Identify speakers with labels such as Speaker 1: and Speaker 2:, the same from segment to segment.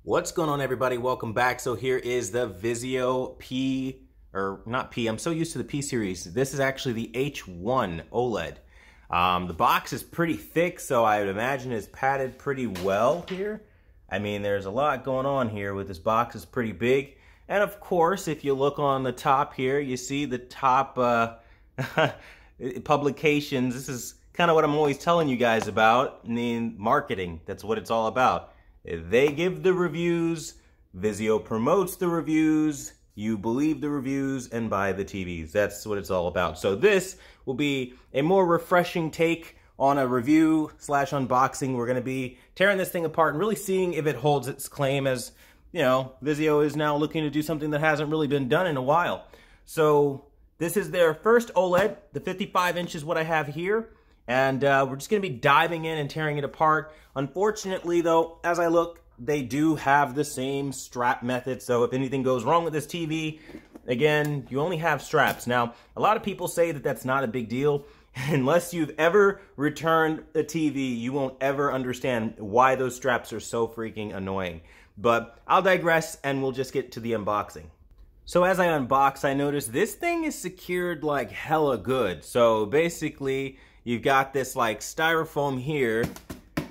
Speaker 1: What's going on, everybody? Welcome back. So here is the Vizio P, or not P, I'm so used to the P series. This is actually the H1 OLED. The box is pretty thick, so I would imagine it's padded pretty well here. I mean, there's a lot going on here with this box. It's pretty big. And of course, if you look on the top here, you see the top publications. This is kind of what I'm always telling you guys about. I mean, marketing, that's what it's all about. They give the reviews, Vizio promotes the reviews, you believe the reviews, and buy the TVs. That's what it's all about. So this will be a more refreshing take on a review / unboxing. We're going to be tearing this thing apart and really seeing if it holds its claim, as, you know, Vizio is now looking to do something that hasn't really been done in a while. So this is their first OLED. The 55 inch is what I have here. And we're just going to be diving in and tearing it apart. Unfortunately, though, as I look, they do have the same strap method. So if anything goes wrong with this TV, again, you only have straps. Now, a lot of people say that that's not a big deal. Unless you've ever returned a TV, you won't ever understand why those straps are so freaking annoying. But I'll digress, and we'll just get to the unboxing. So as I unbox, I noticed this thing is secured like hella good. So basically, you've got this like styrofoam here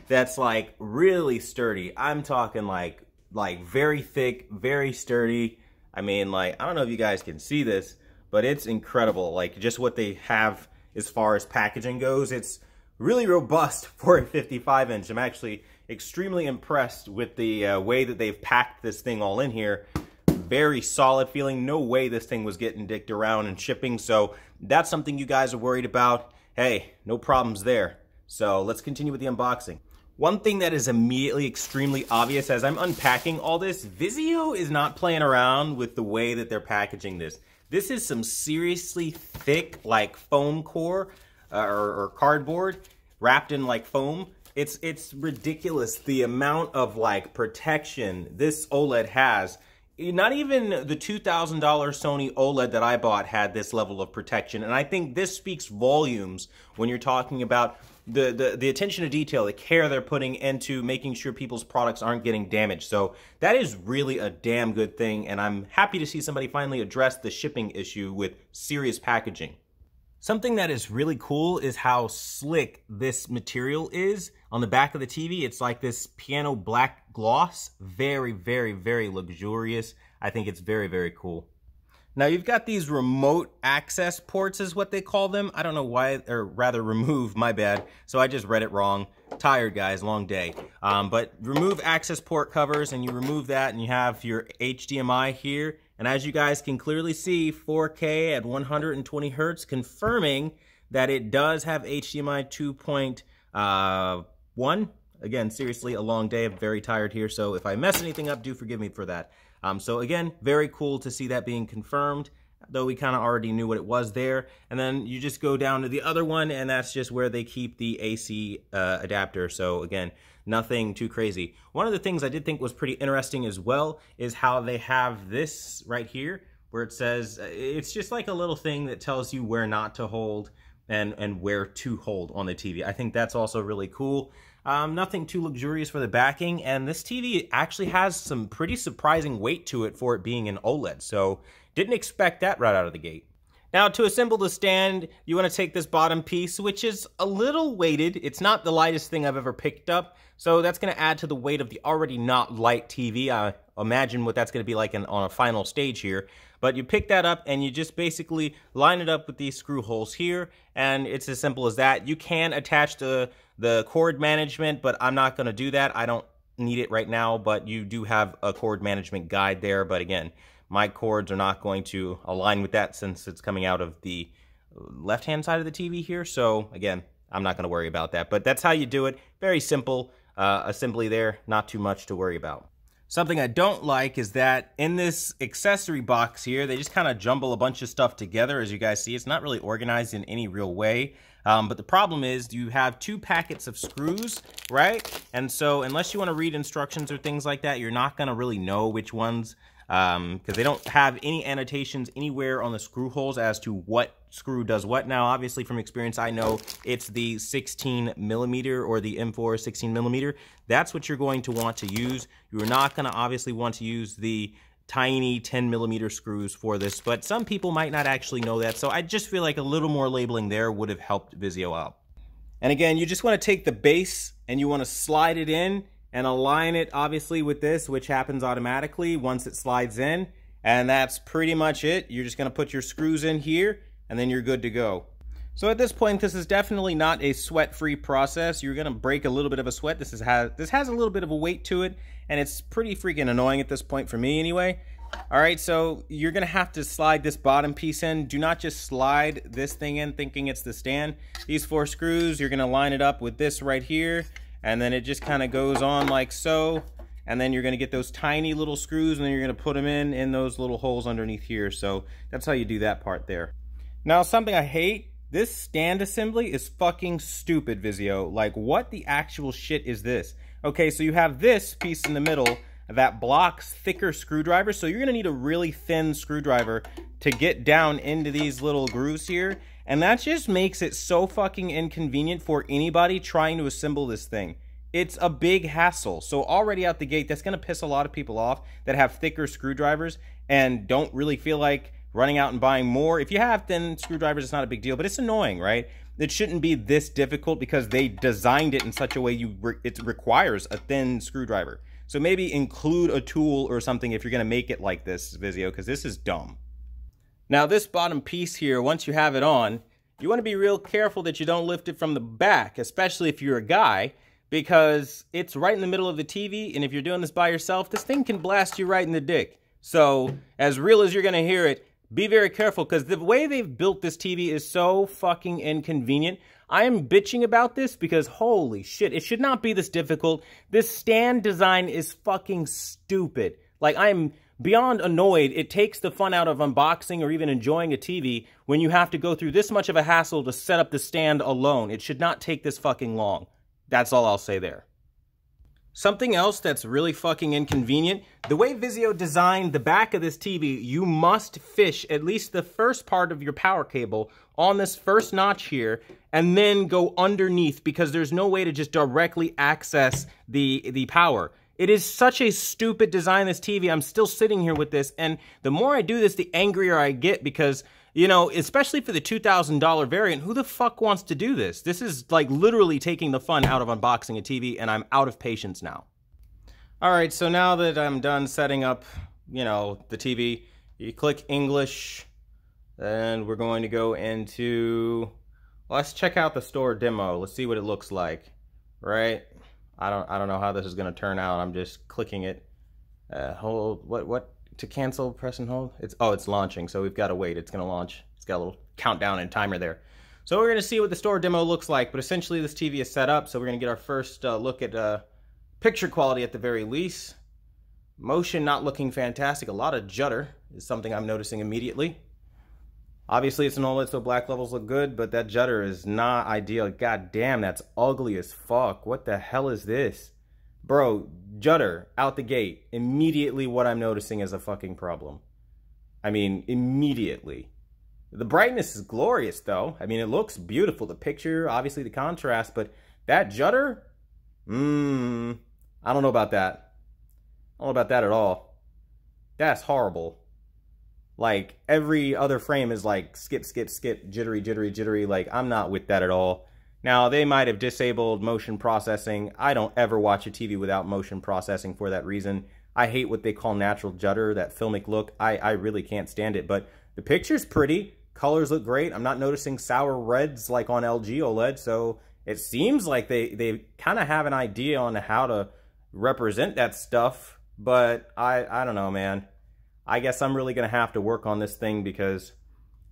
Speaker 1: that's like really sturdy. I'm talking like very thick, very sturdy. I mean, like, I don't know if you guys can see this, but it's incredible. Like, just what they have as far as packaging goes. It's really robust for a 55 inch. I'm actually extremely impressed with the way that they've packed this thing all in here. Very solid feeling. No way this thing was getting dicked around and shipping. So that's something you guys are worried about. Hey, no problems there. So let's continue with the unboxing. One thing that is immediately extremely obvious as I'm unpacking all this, Vizio is not playing around with the way that they're packaging this. This is some seriously thick, like foam core or cardboard wrapped in like foam. It's ridiculous the amount of like protection this OLED has. Not even the $2,000 Sony OLED that I bought had this level of protection. And I think this speaks volumes when you're talking about the attention to detail, the care they're putting into making sure people's products aren't getting damaged. So that is really a damn good thing. And I'm happy to see somebody finally address the shipping issue with serious packaging. Something that is really cool is how slick this material is. On the back of the TV, it's like this piano black gloss. Very, very, very luxurious. I think it's very, very cool. Now, you've got these remote access ports is what they call them. I don't know why, or rather remove, my bad. So I just read it wrong. Tired, guys, long day. But remove access port covers, and you remove that, and you have your HDMI here. And as you guys can clearly see, 4K at 120 Hertz, confirming that it does have HDMI 2.1. Again, seriously, a long day. I'm very tired here, so if I mess anything up, do forgive me for that. So again, very cool to see that being confirmed, though we kind of already knew what it was there. And then you just go down to the other one, and that's just where they keep the AC adapter. So again, nothing too crazy. One of the things I did think was pretty interesting as well is how they have this right here, where it says, it's just like a little thing that tells you where not to hold and where to hold on the TV. I think that's also really cool. Nothing too luxurious for the backing, and this TV actually has some pretty surprising weight to it for it being an OLED, so didn't expect that right out of the gate. Now, to assemble the stand, you want to take this bottom piece, which is a little weighted. It's not the lightest thing I've ever picked up, so that's going to add to the weight of the already not light TV. I imagine what that's going to be like on a final stage here. But you pick that up, and you just basically line it up with these screw holes here, and it's as simple as that. You can attach the cord management, but I'm not going to do that. I don't need it right now, but you do have a cord management guide there. But again, my cords are not going to align with that since it's coming out of the left-hand side of the TV here. So again, I'm not going to worry about that. But that's how you do it. Very simple assembly there. Not too much to worry about. Something I don't like is that in this accessory box here, they just kind of jumble a bunch of stuff together. As you guys see, it's not really organized in any real way. But the problem is you have 2 packets of screws, right? And so unless you want to read instructions or things like that, you're not going to really know which ones because they don't have any annotations anywhere on the screw holes as to what screw does what. Now, obviously from experience, I know it's the 16 millimeter or the M4 16 millimeter. That's what you're going to want to use. You're not going to obviously want to use the tiny 10 millimeter screws for this, but some people might not actually know that. So I just feel like a little more labeling there would have helped Vizio out. And again, you just want to take the base and you want to slide it in and align it obviously with this, which happens automatically once it slides in. And that's pretty much it. You're just going to put your screws in here and then you're good to go. So at this point, this is definitely not a sweat-free process. You're going to break a little bit of a sweat. This has a little bit of a weight to it, and it's pretty freaking annoying at this point for me anyway. All right, so you're going to have to slide this bottom piece in. Do not just slide this thing in thinking it's the stand. These 4 screws, you're going to line it up with this right here, and then it just kind of goes on like so. And then you're going to get those tiny little screws, and then you're going to put them in those little holes underneath here. So that's how you do that part there. Now, something I hate, this stand assembly is fucking stupid, Vizio. Like, what the actual shit is this? Okay, so you have this piece in the middle that blocks thicker screwdrivers. So you're going to need a really thin screwdriver to get down into these little grooves here. And that just makes it so fucking inconvenient for anybody trying to assemble this thing. It's a big hassle. So already out the gate, that's going to piss a lot of people off that have thicker screwdrivers and don't really feel like running out and buying more. If you have thin screwdrivers, it's not a big deal, but it's annoying, right? It shouldn't be this difficult because they designed it in such a way it requires a thin screwdriver. So maybe include a tool or something if you're going to make it like this, Vizio, because this is dumb. Now this bottom piece here, once you have it on, you want to be real careful that you don't lift it from the back, especially if you're a guy, because it's right in the middle of the TV, and if you're doing this by yourself, this thing can blast you right in the dick. So as real as you're going to hear it, be very careful, because the way they've built this TV is so fucking inconvenient. I am bitching about this because holy shit, it should not be this difficult. This stand design is fucking stupid. Like, I am beyond annoyed. It takes the fun out of unboxing or even enjoying a TV when you have to go through this much of a hassle to set up the stand alone. It should not take this fucking long. That's all I'll say there. Something else that's really fucking inconvenient, the way Vizio designed the back of this TV, you must fish at least the first part of your power cable on this first notch here and then go underneath, because there's no way to just directly access the power. It is such a stupid design, this TV. I'm still sitting here with this, and the more I do this, the angrier I get, because, you know, especially for the $2,000 variant, who the fuck wants to do this? This is like literally taking the fun out of unboxing a TV, and I'm out of patience now. All right, so now that I'm done setting up, you know, the TV, you click English, and we're going to go into, let's check out the store demo. Let's see what it looks like, right? I don't know how this is going to turn out. I'm just clicking it. Hold, what? To cancel, press and hold? It's launching, so we've got to wait. It's going to launch. It's got a little countdown and timer there. So we're going to see what the store demo looks like, but essentially this TV is set up, so we're going to get our first look at picture quality at the very least. Motion not looking fantastic. A lot of judder is something I'm noticing immediately. Obviously it's an OLED, so black levels look good, but that judder is not ideal. God damn, that's ugly as fuck. What the hell is this? Bro, judder out the gate. Immediately what I'm noticing is a fucking problem. I mean, immediately. The brightness is glorious though. I mean, it looks beautiful. The picture, obviously the contrast, but that judder? I don't know about that. I don't know about that at all. That's horrible. Like, every other frame is like skip, skip, skip, jittery, jittery, jittery. Like, I'm not with that at all. Now, they might have disabled motion processing. I don't ever watch a TV without motion processing for that reason. I hate what they call natural judder, that filmic look. I really can't stand it. But the picture's pretty. Colors look great. I'm not noticing sour reds like on LG OLED. So it seems like they kind of have an idea on how to represent that stuff. But I don't know, man. I guess I'm really going to have to work on this thing because,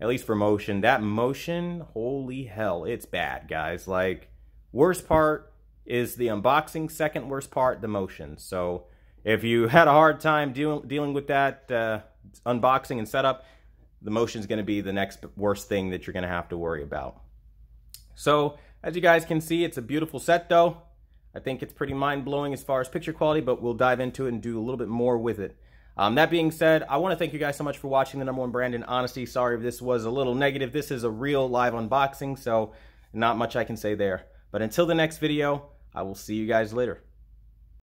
Speaker 1: at least for motion, that motion, holy hell, it's bad, guys. Like, worst part is the unboxing, second worst part, the motion. So if you had a hard time dealing with that unboxing and setup, the motion is going to be the next worst thing that you're going to have to worry about. So, as you guys can see, it's a beautiful set, though. I think it's pretty mind-blowing as far as picture quality, but we'll dive into it and do a little bit more with it. That being said, I want to thank you guys so much for watching the #1 brand in honesty. Sorry if this was a little negative. This is a real live unboxing, so not much I can say there. But until the next video, I will see you guys later.